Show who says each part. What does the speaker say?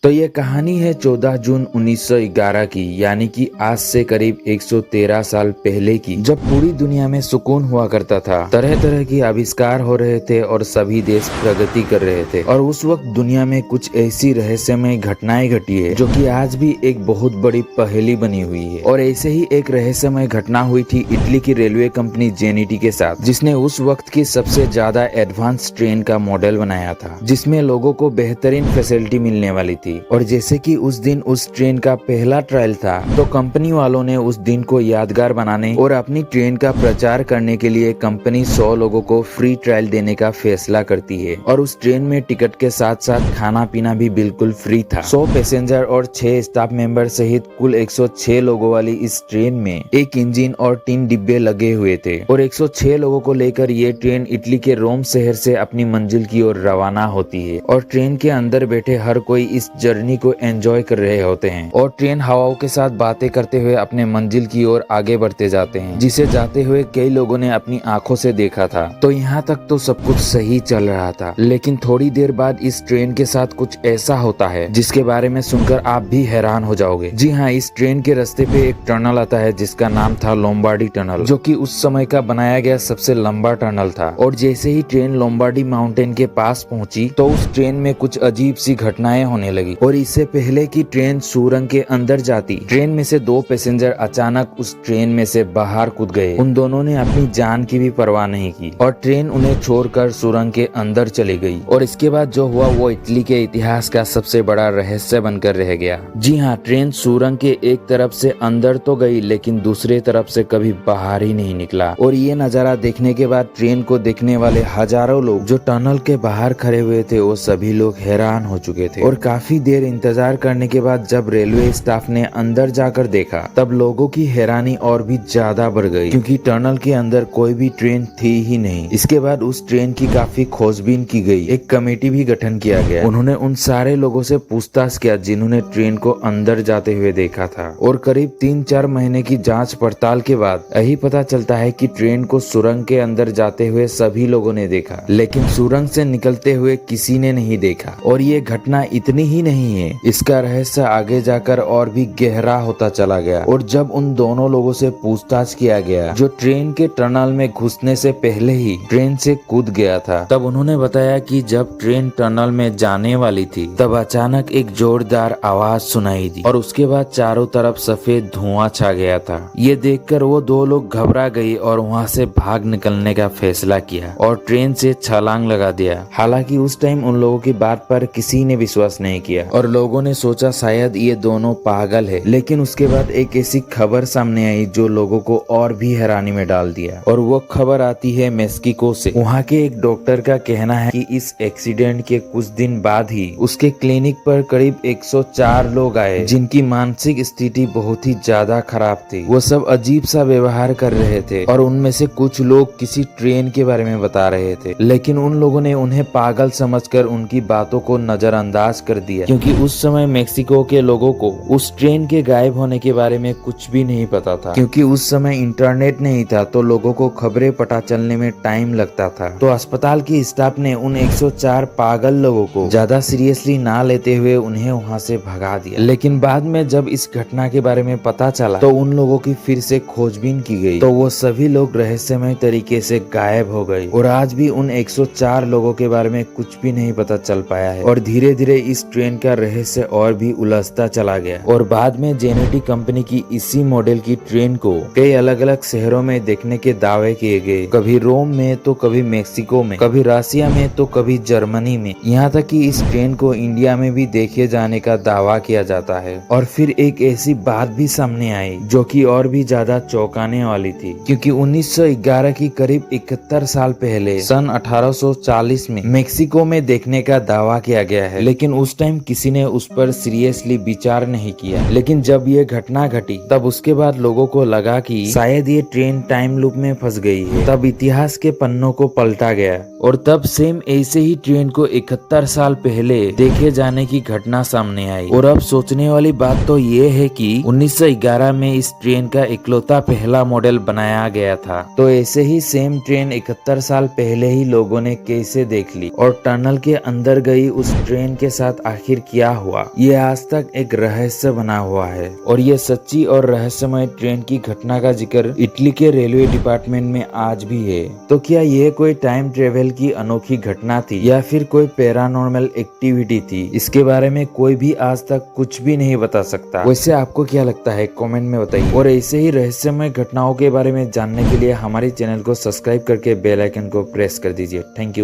Speaker 1: तो ये कहानी है 14 जून 1911 की, यानी कि आज से करीब 113 साल पहले की, जब पूरी दुनिया में सुकून हुआ करता था। तरह तरह की आविष्कार हो रहे थे और सभी देश प्रगति कर रहे थे। और उस वक्त दुनिया में कुछ ऐसी रहस्यमय घटनाएं घटी है जो कि आज भी एक बहुत बड़ी पहेली बनी हुई है। और ऐसे ही एक रहस्यमय घटना हुई थी इटली की रेलवे कंपनी जेनिटी के साथ, जिसने उस वक्त की सबसे ज्यादा एडवांस ट्रेन का मॉडल बनाया था, जिसमें लोगों को बेहतरीन फैसिलिटी मिलने वाली थी। और जैसे कि उस दिन उस ट्रेन का पहला ट्रायल था, तो कंपनी वालों ने उस दिन को यादगार बनाने और अपनी ट्रेन का प्रचार करने के लिए कंपनी 100 लोगों को फ्री ट्रायल देने का फैसला करती है। और उस ट्रेन में टिकट के साथ साथ खाना पीना भी बिल्कुल फ्री था। 100 पैसेंजर और 6 स्टाफ मेंबर सहित कुल 106 लोगों वाली इस ट्रेन में एक इंजन और 3 डिब्बे लगे हुए थे। और 106 लोगों को लेकर ये ट्रेन इटली के रोम शहर से अपनी मंजिल की ओर रवाना होती है। और ट्रेन के अंदर बैठे हर कोई इस जर्नी को एंजॉय कर रहे होते हैं। और ट्रेन हवाओं के साथ बातें करते हुए अपने मंजिल की ओर आगे बढ़ते जाते हैं, जिसे जाते हुए कई लोगों ने अपनी आंखों से देखा था। तो यहाँ तक तो सब कुछ सही चल रहा था, लेकिन थोड़ी देर बाद इस ट्रेन के साथ कुछ ऐसा होता है जिसके बारे में सुनकर आप भी हैरान हो जाओगे। जी हाँ, इस ट्रेन के रास्ते पे एक टनल आता है जिसका नाम था लोम्बार्डी टनल, जो कि उस समय का बनाया गया सबसे लंबा टनल था। और जैसे ही ट्रेन लोम्बार्डी माउंटेन के पास पहुंची, तो उस ट्रेन में कुछ अजीब सी घटनाएं होने लगी। और इससे पहले कि ट्रेन सुरंग के अंदर जाती, ट्रेन में से 2 पैसेंजर अचानक उस ट्रेन में से बाहर कूद गए। उन दोनों ने अपनी जान की भी परवाह नहीं की और ट्रेन उन्हें छोड़कर सुरंग के अंदर चली गई। और इसके बाद जो हुआ वो इटली के इतिहास का सबसे बड़ा रहस्य बनकर रह गया। जी हाँ, ट्रेन सुरंग के एक तरफ से अंदर तो गई, लेकिन दूसरे तरफ से कभी बाहर ही नहीं निकला। और ये नजारा देखने के बाद ट्रेन को देखने वाले हजारों लोग जो टनल के बाहर खड़े हुए थे, वो सभी लोग हैरान हो चुके थे। और काफी देर इंतजार करने के बाद जब रेलवे स्टाफ ने अंदर जाकर देखा, तब लोगों की हैरानी और भी ज्यादा बढ़ गई, क्योंकि टनल के अंदर कोई भी ट्रेन थी ही नहीं। इसके बाद उस ट्रेन की काफी खोजबीन की गई, एक कमेटी भी गठन किया गया। उन्होंने उन सारे लोगों से पूछताछ किया जिन्होंने ट्रेन को अंदर जाते हुए देखा था। और करीब 3-4 महीने की जांच पड़ताल के बाद यही पता चलता है कि ट्रेन को सुरंग के अंदर जाते हुए सभी लोगों ने देखा, लेकिन सुरंग से निकलते हुए किसी ने नहीं देखा। और ये घटना इतनी ही नहीं है, इसका रहस्य आगे जाकर और भी गहरा होता चला गया। और जब उन दोनों लोगों से पूछताछ किया गया जो ट्रेन के टनल में घुसने से पहले ही ट्रेन से कूद गया था, तब उन्होंने बताया कि जब ट्रेन टनल में जाने वाली थी, तब अचानक एक जोरदार आवाज सुनाई दी और उसके बाद चारों तरफ सफेद धुआं छा गया था। ये देखकर वो 2 लोग घबरा गई और वहाँ से भाग निकलने का फैसला किया और ट्रेन से छलांग लगा दिया। हालांकि उस टाइम उन लोगों की बात पर किसी ने विश्वास नहीं किया और लोगों ने सोचा शायद ये दोनों पागल है। लेकिन उसके बाद एक ऐसी खबर सामने आई जो लोगों को और भी हैरानी में डाल दिया। और वो खबर आती है मेक्सिको से। वहाँ के एक डॉक्टर का कहना है कि इस एक्सीडेंट के कुछ दिन बाद ही उसके क्लिनिक पर करीब 104 लोग आए जिनकी मानसिक स्थिति बहुत ही ज्यादा खराब थी। वो सब अजीब सा व्यवहार कर रहे थे और उनमें से कुछ लोग किसी ट्रेन के बारे में बता रहे थे, लेकिन उन लोगों ने उन्हें पागल समझकर उनकी बातों को नजरअंदाज कर दिया, क्योंकि उस समय मेक्सिको के लोगों को उस ट्रेन के गायब होने के बारे में कुछ भी नहीं पता था, क्योंकि उस समय इंटरनेट नहीं था, तो लोगों को खबरें पता चलने में टाइम लगता था। तो अस्पताल की स्टाफ ने उन 104 पागल लोगों को ज्यादा सीरियसली ना लेते हुए उन्हें वहां से भगा दिया। लेकिन बाद में जब इस घटना के बारे में पता चला, तो उन लोगों की फिर से खोजबीन की गई, तो वो सभी लोग रहस्यमय तरीके से गायब हो गए। और आज भी उन 104 लोगों के बारे में कुछ भी नहीं पता चल पाया है। और धीरे धीरे इस ट्रेन का रहस्य और भी उलझता चला गया। और बाद में जेनेटी कंपनी की इसी मॉडल की ट्रेन को कई अलग अलग शहरों में देखने के दावे किए गए, कभी रोम में तो कभी मेक्सिको में, कभी रशिया में तो कभी जर्मनी में। यहाँ तक कि इस ट्रेन को इंडिया में भी देखे जाने का दावा किया जाता है। और फिर एक ऐसी बात भी सामने आई जो कि और भी ज्यादा चौंकाने वाली थी, क्योंकि 1911 की करीब 71 साल पहले सन 1840 में मेक्सिको में देखने का दावा किया गया है, लेकिन उस टाइम किसी ने उस पर सीरियसली विचार नहीं किया। लेकिन जब ये घटना घटी, तब उसके बाद लोगों को लगा कि शायद ये ट्रेन टाइम लूप में फंस गई है। तब इतिहास के पन्नों को पलटा गया और तब सेम ऐसे ही ट्रेन को 71 साल पहले देखे जाने की घटना सामने आई। और अब सोचने वाली बात तो ये है कि 1911 में इस ट्रेन का इकलौता पहला मॉडल बनाया गया था। तो ऐसे ही सेम ट्रेन 71 साल पहले ही लोगों ने कैसे देख ली और टनल के अंदर गई उस ट्रेन के साथ आखिर क्या हुआ, ये आज तक एक रहस्य बना हुआ है। और ये सच्ची और रहस्यमय ट्रेन की घटना का जिक्र इटली के रेलवे डिपार्टमेंट में आज भी है। तो क्या ये कोई टाइम ट्रेवल की अनोखी घटना थी या फिर कोई पैरानॉर्मल एक्टिविटी थी, इसके बारे में कोई भी आज तक कुछ भी नहीं बता सकता। वैसे आपको क्या लगता है कमेंट में बताइए। और ऐसे ही रहस्यमय घटनाओं के बारे में जानने के लिए हमारे चैनल को सब्सक्राइब करके बेल आइकन को प्रेस कर दीजिए। Thank you.